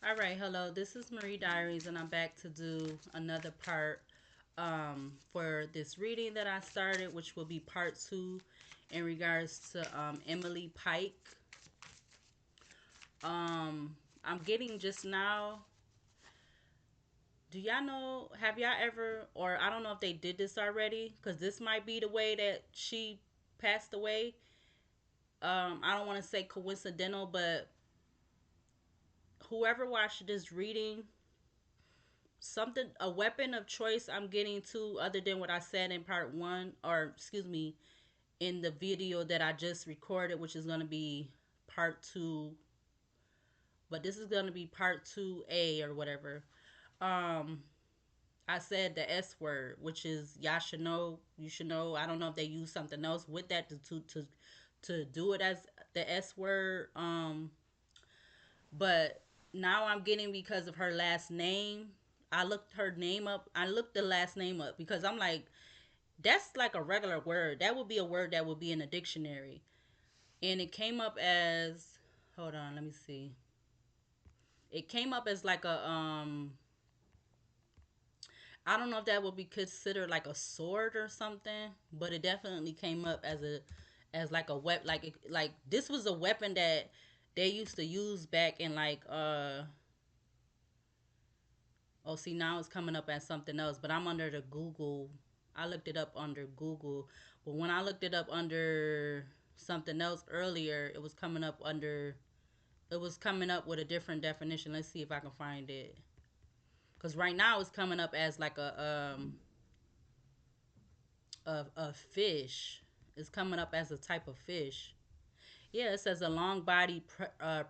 All right, hello. This is Marie Diaries, and I'm back to do another part for this reading that I started, which will be part two in regards to Emily Pike. I'm getting just now. Do y'all know? Have y'all ever, or I don't know if they did this already, because this might be the way that she passed away. I don't want to say coincidental, but whoever watched this reading, something, a weapon of choice I'm getting to other than what I said in part one, or excuse me, in the video that I just recorded, which is going to be part two, but this is going to be part 2A or whatever. um I said the S word, which is y'all should know, you should know. I don't know if they use something else with that to do it as the S word. But now I'm getting, because of her last name, I looked her name up. I looked the last name up because I'm like, that's like a regular word. That would be a word that would be in a dictionary. And it came up as, hold on, let me see. It came up as like a I don't know if that would be considered like a sword or something, but it definitely came up as a, as like a weapon, like this was a weapon that they used to use back in like oh, see, now it's coming up as something else, but I'm under the Google. I looked it up under Google, but when I looked it up under something else earlier, it was coming up under, it was coming up with a different definition. Let's see if I can find it. Cuz right now it's coming up as like a fish. It's coming up as a type of fish. Yeah, it says a long bodied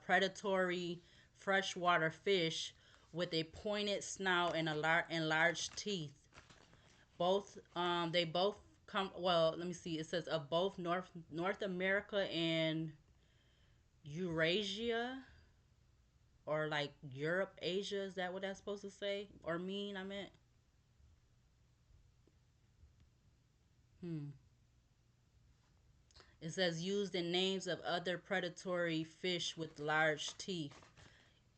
predatory freshwater fish with a pointed snout and large teeth. Both they both come, well, let me see. It says of both North America and Eurasia, or like Europe, Asia. Is that what that's supposed to say or mean? I meant. Hmm. It says used in names of other predatory fish with large teeth,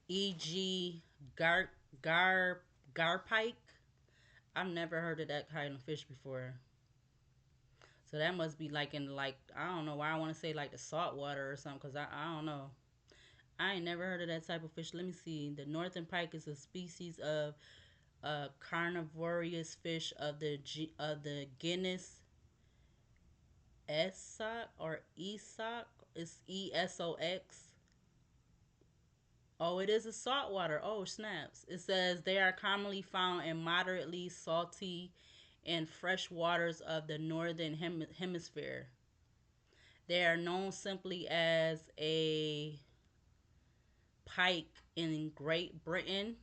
e.g., gar gar garpike. I've never heard of that kind of fish before. So that must be like in, like, I don't know why I want to say like the salt water or something, because I don't know. I ain't never heard of that type of fish. Let me see. The northern pike is a species of carnivorous fish of the genus Esox or Esox. It's ESOX. Oh, it is a saltwater. Oh, snaps. It says they are commonly found in moderately salty and fresh waters of the northern hemisphere. They are known simply as a pike in Great Britain,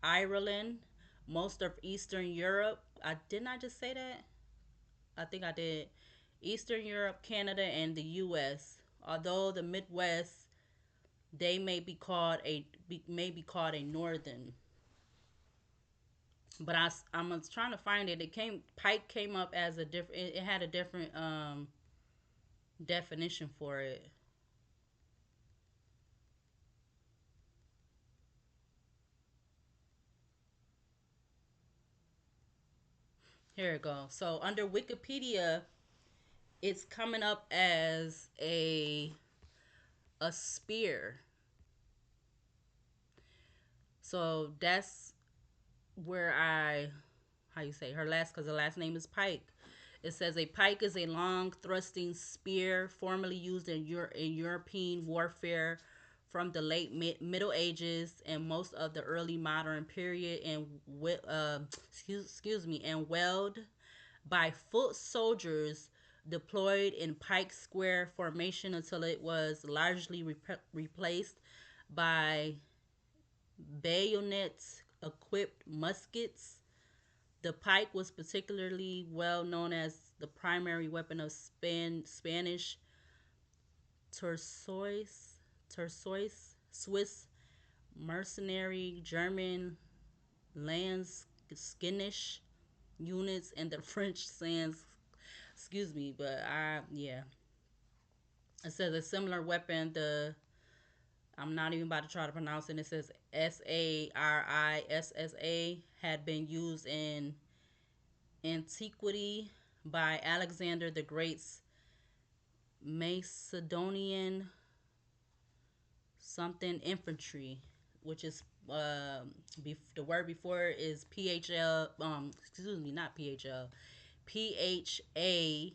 Ireland, most of Eastern Europe. I did not just say that? I think I did. Eastern Europe, Canada, and the U.S. Although the Midwest, they may be called a northern. But I'm trying to find it. It came pike came up as a different. It had a different definition for it. Here it goes. So under Wikipedia, it's coming up as a spear. So that's where I, how you say her last, because the last name is Pike. It says a pike is a long thrusting spear formerly used in European warfare from the late Middle Ages and most of the early modern period, and excuse me, and wield by foot soldiers deployed in pike square formation until it was largely replaced by bayonet equipped muskets. The pike was particularly well known as the primary weapon of Spanish tersois, Swiss mercenary, German Landskinish units, and the French Sans. Excuse me, but I, yeah. It says a similar weapon, the I'm not even about to try to pronounce it. It says Sarissa had been used in antiquity by Alexander the Great's Macedonian something infantry, which is the word before is PHL. Excuse me, not PHL, PHALANX.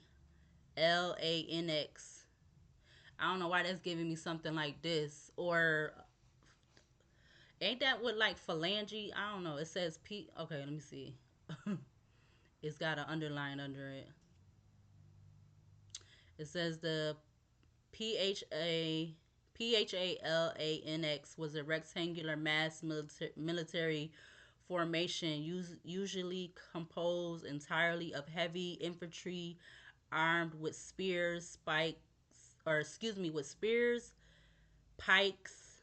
I don't know why that's giving me something like this. Or ain't that what like phalange? I don't know. It says P. Okay, let me see. It's got an underline under it. It says the PHA PHALANX was a rectangular mass military formation usually composed entirely of heavy infantry armed with spears, spikes, or excuse me, with spears, pikes,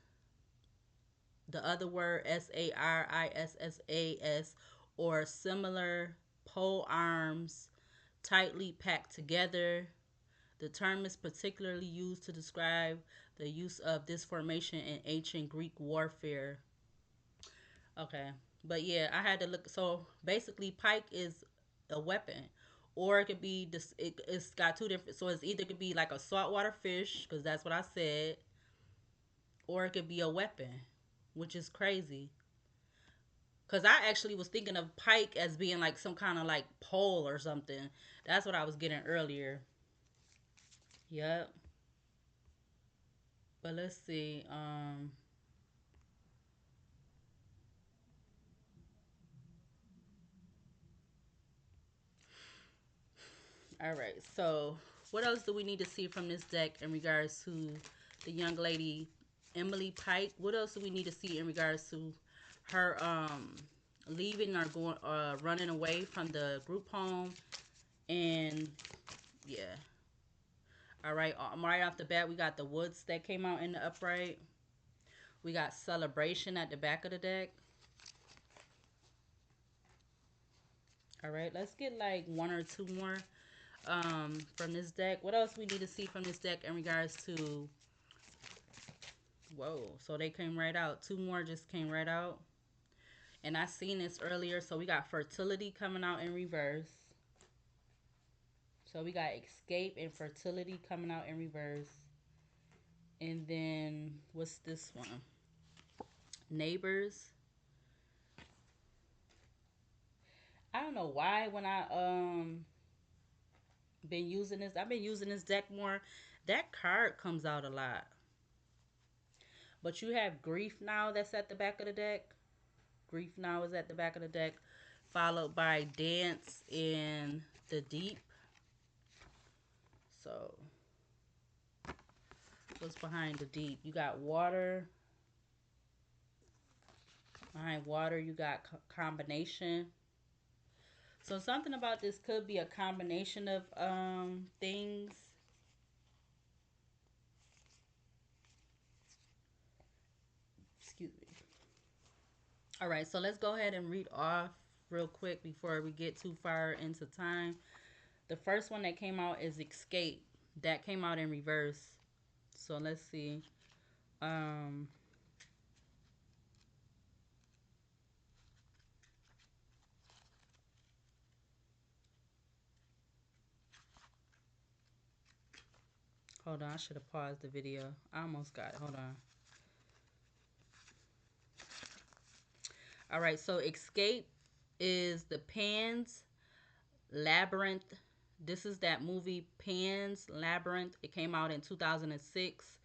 the other word SARISSAS, or similar pole arms tightly packed together. The term is particularly used to describe the use of this formation in ancient Greek warfare. Okay. But yeah, I had to look. So basically, pike is a weapon, or it could be this. It's got two different. So it's either could be like a saltwater fish, because that's what I said, or it could be a weapon, which is crazy. Because I actually was thinking of pike as being like some kind of like pole or something. That's what I was getting earlier. Yep. But let's see. All right. So, what else do we need to see from this deck in regards to the young lady Emily Pike? What else do we need to see in regards to her leaving or going running away from the group home? And yeah. All right. Right off the bat, we got the woods that came out in the upright. We got celebration at the back of the deck. All right. Let's get like one or two more from this deck. What else we need to see from this deck in regards to? Whoa, so they came right out. Two more just came right out. And I seen this earlier. So we got fertility coming out in reverse. So we got escape and fertility coming out in reverse. And then what's this one? Neighbors. I don't know why when I been using this, I've been using this deck more. That card comes out a lot. But you have grief now that's at the back of the deck. Grief now is at the back of the deck, followed by dance in the deep. So, what's behind the deep? You got water. Behind water, you got combination. So, something about this could be a combination of things. Excuse me. All right, so let's go ahead and read off real quick before we get too far into time. The first one that came out is escape. That came out in reverse. So let's see. Um, Hold on, I should have paused the video. I almost got it. Hold on. All right, so Escape is the Pan's Labyrinth. This is that movie Pan's Labyrinth. It came out in 2006.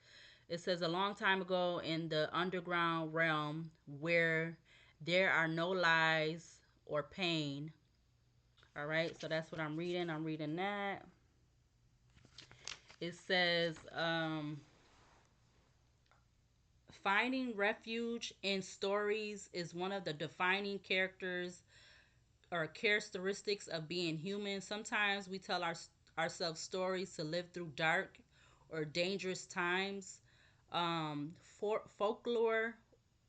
It says a long time ago in the underground realm where there are no lies or pain. All right, so that's what I'm reading. I'm reading that. It says finding refuge in stories is one of the defining characters or characteristics of being human. Sometimes we tell ourselves stories to live through dark or dangerous times. Folklore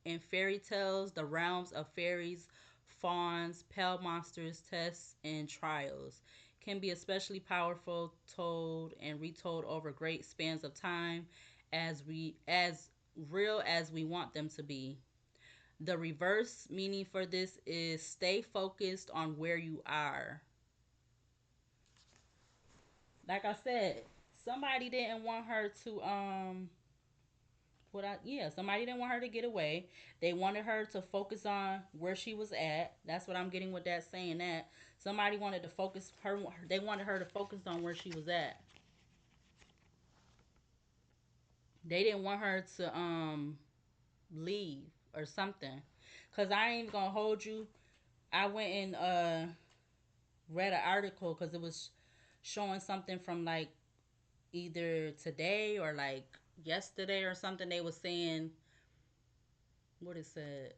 and fairy tales, the realms of fairies, fauns, pale monsters, tests, and trials can be especially powerful, told and retold over great spans of time as real as we want them to be. The reverse meaning for this is stay focused on where you are. Like I said, somebody didn't want her to somebody didn't want her to get away. They wanted her to focus on where she was at. That's what I'm getting with that saying that. Somebody wanted to focus her they wanted her to focus on where she was at. They didn't want her to leave or something. Cause I ain't even gonna hold you. I went and read an article because it was showing something from like either today or like yesterday or something. They was saying what it said.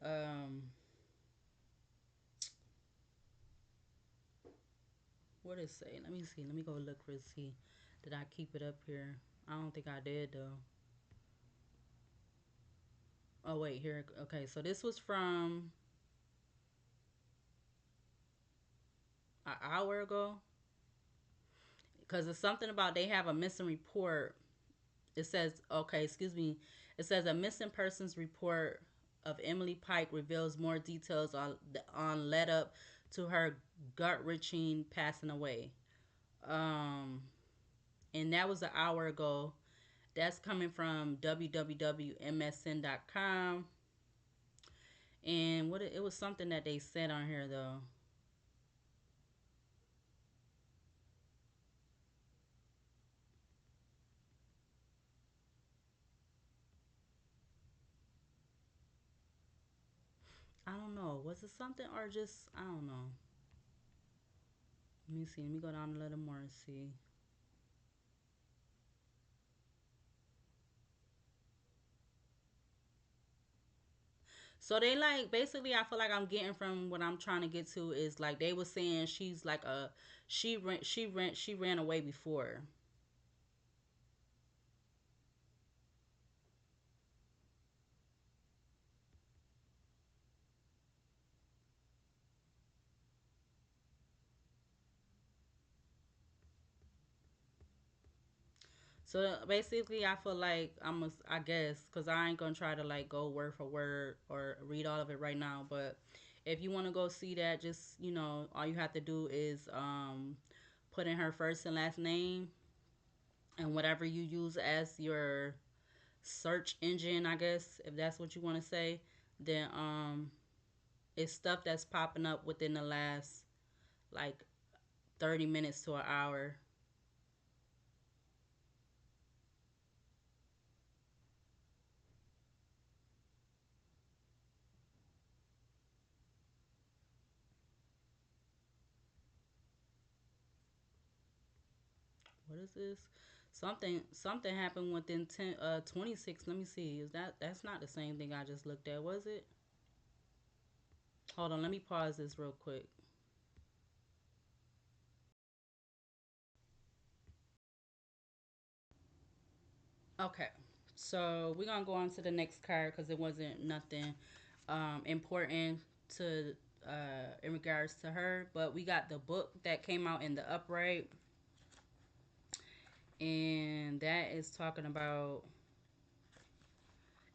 What it say? Let me see. Let me go look for see. Did I keep it up here? I don't think I did though. Oh wait, here. Okay, so this was from an hour ago. Because it's something about they have a missing report. It says, okay, excuse me. It says a missing persons report of Emily Pike reveals more details on led up to her gut wrenching passing away. Um, and that was an hour ago. That's coming from www.msn.com. And what it was something that they said on here though. I don't know. Was it something or just I don't know. Let me see. Let me go down a little more and see. So they like basically I feel like I'm getting from what I'm trying to get to is like they were saying she's like a she ran away before. So basically I feel like I guess cuz I ain't going to try to like go word for word or read all of it right now, but if you want to go see that just, all you have to do is put in her first and last name and whatever you use as your search engine, I guess, if that's what you want to say, then it's stuff that's popping up within the last like 30 minutes to an hour. What is this? Something happened within 26. Let me see. Is that's not the same thing I just looked at, was it? Hold on, let me pause this real quick. Okay. So we're gonna go on to the next card because it wasn't nothing important to in regards to her. But we got the book that came out in the upright, and that is talking about.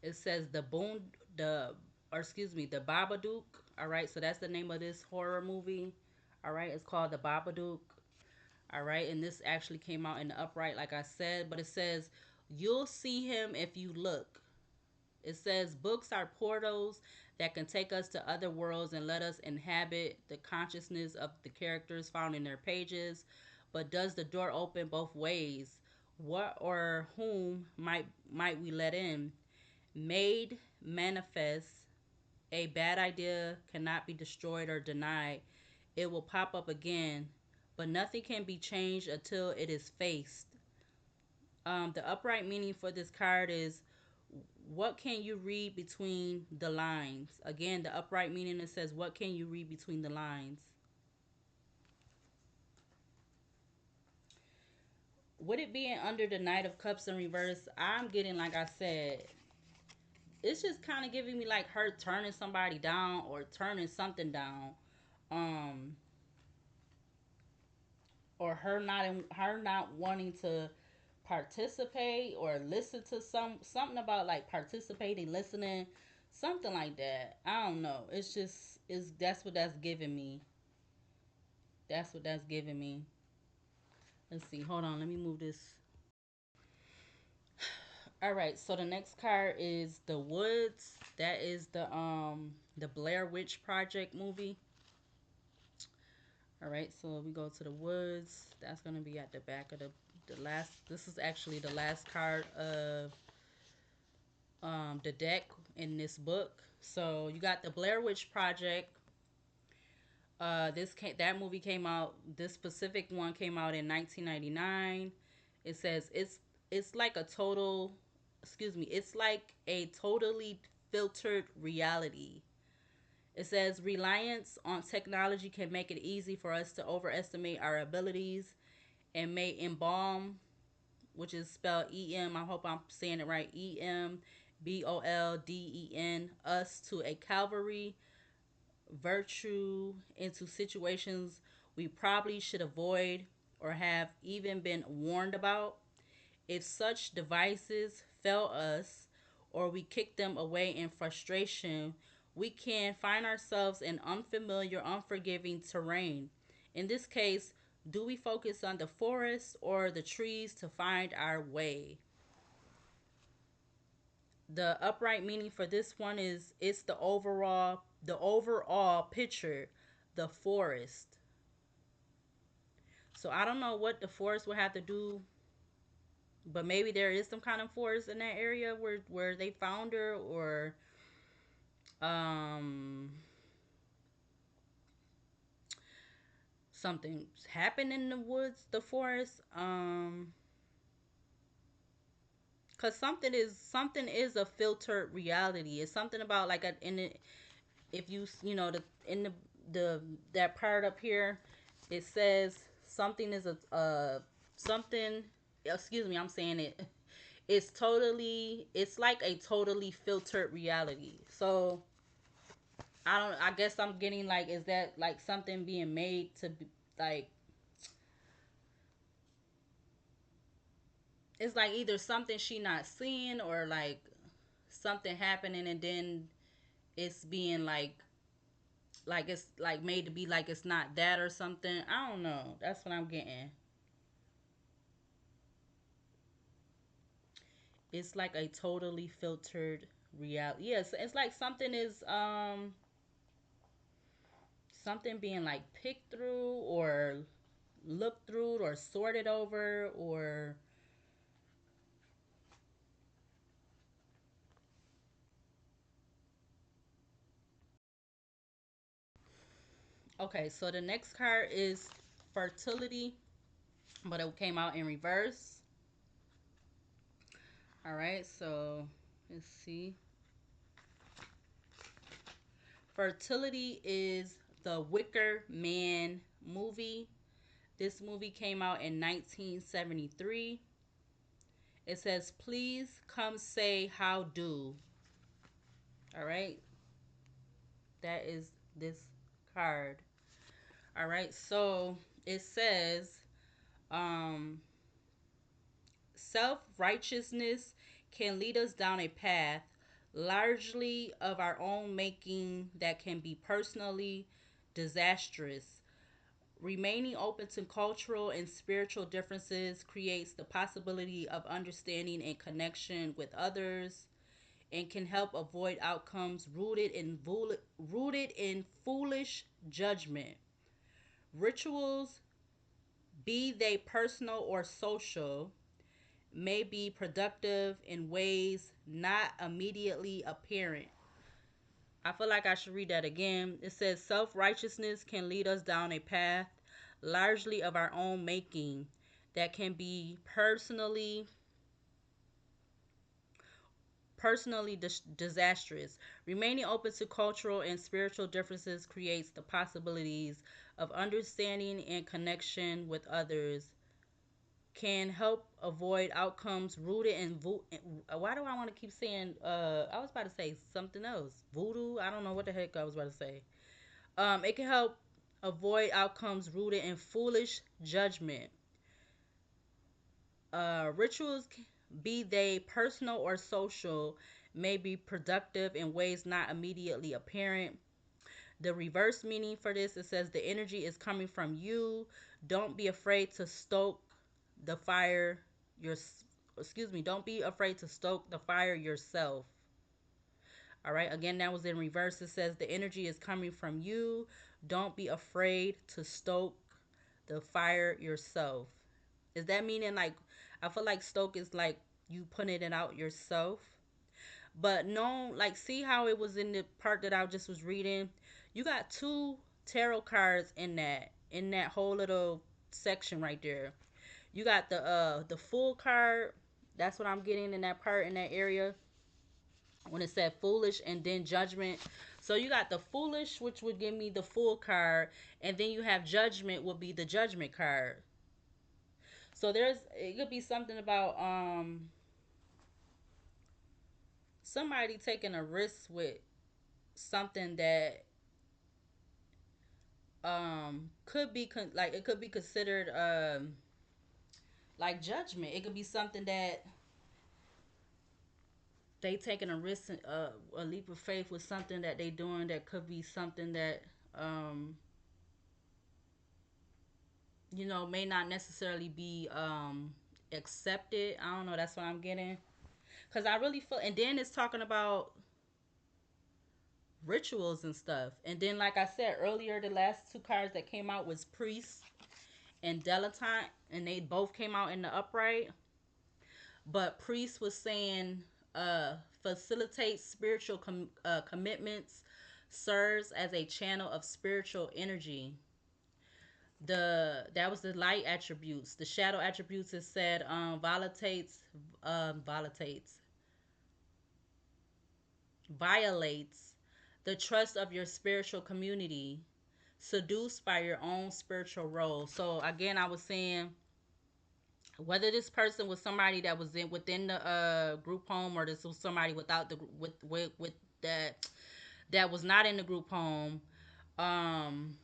It says the or excuse me the Babadook. All right, so that's the name of this horror movie. All right, it's called the Babadook. All right, and this actually came out in the upright, like I said. But it says you'll see him if you look. It says books are portals that can take us to other worlds and let us inhabit the consciousness of the characters found in their pages. But does the door open both ways? What or whom might we let in? Made manifest, a bad idea cannot be destroyed or denied. It will pop up again, but nothing can be changed until it is faced. The upright meaning for this card is what can you read between the lines? Again, the upright meaning it says what can you read between the lines? With it being under the Knight of Cups in reverse, I'm getting like I said, it's just kind of giving me like her turning somebody down or turning something down, um, or her not wanting to participate or listen to something about like participating, listening, something like that. I don't know. It's just is that's what that's giving me. That's what that's giving me. Let's see. Hold on. Let me move this. All right. So the next card is The Woods. That is the Blair Witch Project movie. All right. So we go to The Woods. That's gonna be at the back of the last. This is actually the last card of the deck in this book. So you got the Blair Witch Project. That movie came out. This specific one came out in 1999. It says it's like a total, excuse me, it's like a totally filtered reality. It says reliance on technology can make it easy for us to overestimate our abilities and may embalm, which is spelled E-M. I hope I'm saying it right. EMBOLDEN, us to a Calvary virtue into situations we probably should avoid or have even been warned about. If such devices fail us or we kick them away in frustration, we can find ourselves in unfamiliar, unforgiving terrain. In this case, do we focus on the forest or the trees to find our way? The upright meaning for this one is it's the overall picture, the forest. So I don't know what the forest would have to do, but maybe there is some kind of forest in that area where they found her, or um something happened in the woods, the forest. Cause something is a filtered reality. It's something about like in it. If the in the that part up here, it says something is a something. Excuse me, I'm saying it. It's like a totally filtered reality. So I guess I'm getting like, is that like something being made to be like, it's like either something she not seeing, or like something happening and then it's being like it's like made to be like it's not that or something. I don't know. That's what I'm getting. It's like a totally filtered reality. Yes, it's like something being like picked through or looked through or sorted over, or okay. So the next card is fertility, but it came out in reverse. All right, so let's see. Fertility is the Wicker Man movie. This movie came out in 1973. It says, please come say how do. All right, that is this card. All right, so it says, um, self righteousness can lead us down a path largely of our own making that can be personally disastrous. Remaining open to cultural and spiritual differences creates the possibility of understanding and connection with others, and can help avoid outcomes rooted in foolish judgment. Rituals, be they personal or social, may be productive in ways not immediately apparent. I feel like I should read that again. It says self righteousness can lead us down a path largely of our own making that can be personally disastrous. Remaining open to cultural and spiritual differences creates the possibilities of understanding and connection with others, can help avoid outcomes rooted in why do I want to keep saying I was about to say something else, voodoo. I don't know what the heck I was about to say. It can help avoid outcomes rooted in foolish judgment. Rituals, be they personal or social, may be productive in ways not immediately apparent. The reverse meaning for this, it says the energy is coming from you. Don't be afraid to stoke the fire your excuse me, don't be afraid to stoke the fire yourself. All right, again, that was in reverse. It says the energy is coming from you. Don't be afraid to stoke the fire yourself. Is that meaning like, I feel like stoke is like you putting it out yourself? But no, like, see how it was in the part that I just was reading? You got two tarot cards in that whole little section right there. You got the full card. That's what I'm getting in that part in that area when it said foolish and then judgment. So you got the foolish, which would give me the full card, and then you have judgment would be the judgment card. So there's, it could be something about somebody taking a risk with something that could be like, it could be considered like judgment. It could be something that they taking a risk, a leap of faith with something that they doing that could be something that um may not necessarily be accepted. I don't know, that's what I'm getting, because I really feel, and then it's talking about rituals and stuff. And then, like I said earlier, the last two cards that came out was priest and dilettante, and they both came out in the upright. But priest was saying facilitates spiritual commitments, serves as a channel of spiritual energy. The That was the light attributes. The shadow attributes, it said volates violates the trust of your spiritual community, seduced by your own spiritual role. So again, I was saying, whether this person was somebody that was in within the group home, or this was somebody without the with that was not in the group home, um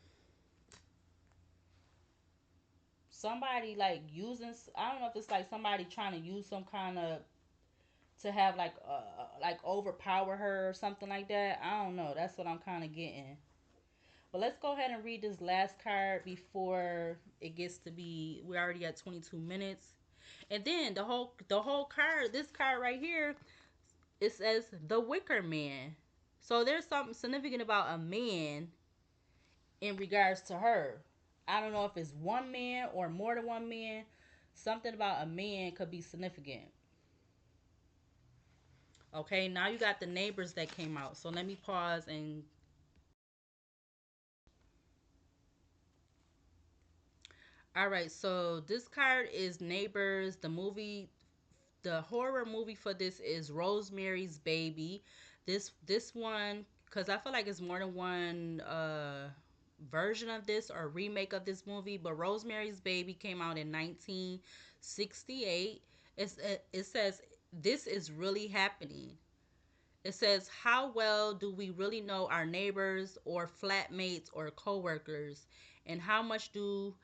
somebody like using, I don't know if it's like somebody trying to use some kind of, to have like overpower her or something like that. I don't know, that's what I'm kind of getting. But let's go ahead and read this last card before it gets to be, we're already at 22 minutes. And then the whole card, this card right here, it says the Wicker Man. So there's something significant about a man in regards to her. I don't know if it's one man or more than one man. Something about a man could be significant. Okay, now you got the neighbors that came out. So let me pause and, all right, so this card is Neighbors. The horror movie for this is Rosemary's Baby. This one, because I feel like it's more than one version of this or remake of this movie. But Rosemary's Baby came out in 1968. It says this is really happening. It says, how well do we really know our neighbors or flatmates or coworkers? And how much do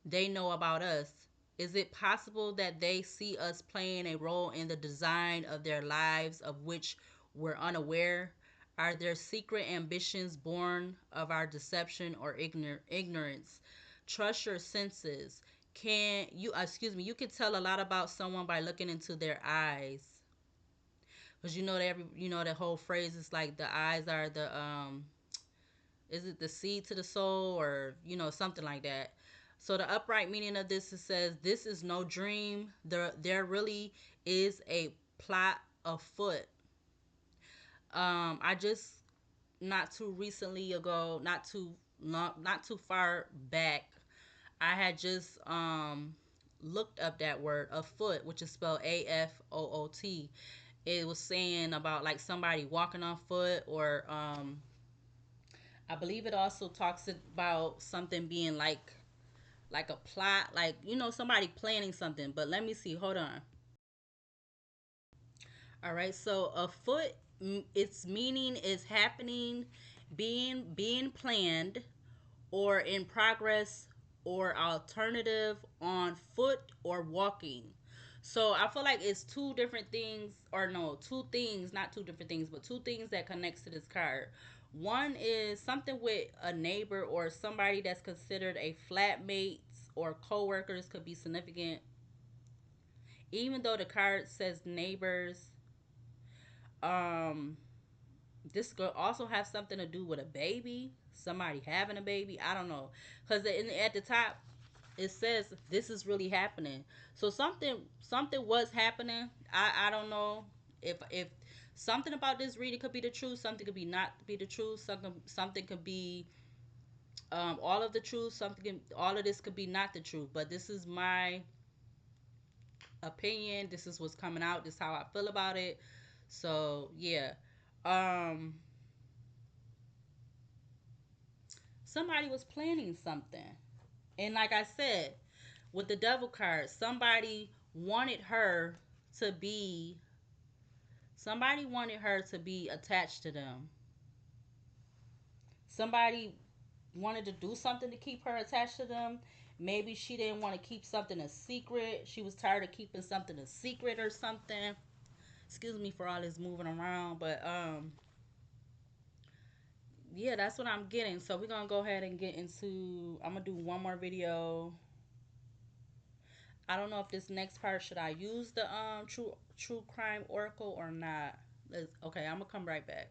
they know about us? Is it possible that they see us playing a role in the design of their lives of which we're unaware? Are their secret ambitions born of our deception or ignorance? Trust your senses. Can you, excuse me, you can tell a lot about someone by looking into their eyes. Because you know that the whole phrase is like the eyes are the is it the seed to the soul, or something like that. So the upright meaning of this, it says this is no dream. There really is a plot afoot. I just, not too recently ago, not too far back, I had just looked up that word afoot, which is spelled AFOOT. It was saying about like somebody walking on foot, or I believe it also talks about something being like a plot, like somebody planning something. But let me see, hold on. All right, so afoot, its meaning is happening, being planned, or in progress, or alternative, on foot or walking. So I feel like it's two different things, or no, two things, not two different things, but two things that connects to this card. One is something with a neighbor or somebody that's considered a flatmate or co-workers could be significant. Even though the card says neighbors, um, this could also have something to do with a baby, somebody having a baby. I don't know, because at the top it says this is really happening. So something was happening. I don't know if something about this reading could be the truth. Something could be not be the truth. Something could be all of the truth. All of this could be not the truth. But this is my opinion. This is what's coming out. This is how I feel about it. So yeah. Um Somebody was planning something. And like I said, with the devil card, wanted her to be somebody wanted her to be attached to them. Somebody wanted to do something to keep her attached to them. Maybe she didn't want to keep something a secret. She was tired of keeping something a secret or something. Excuse me for all this moving around, but yeah, that's what I'm getting. So we're gonna go ahead and get into. I'm gonna do one more video. I don't know if this next part should I use the true crime oracle or not. Okay, I'm gonna come right back.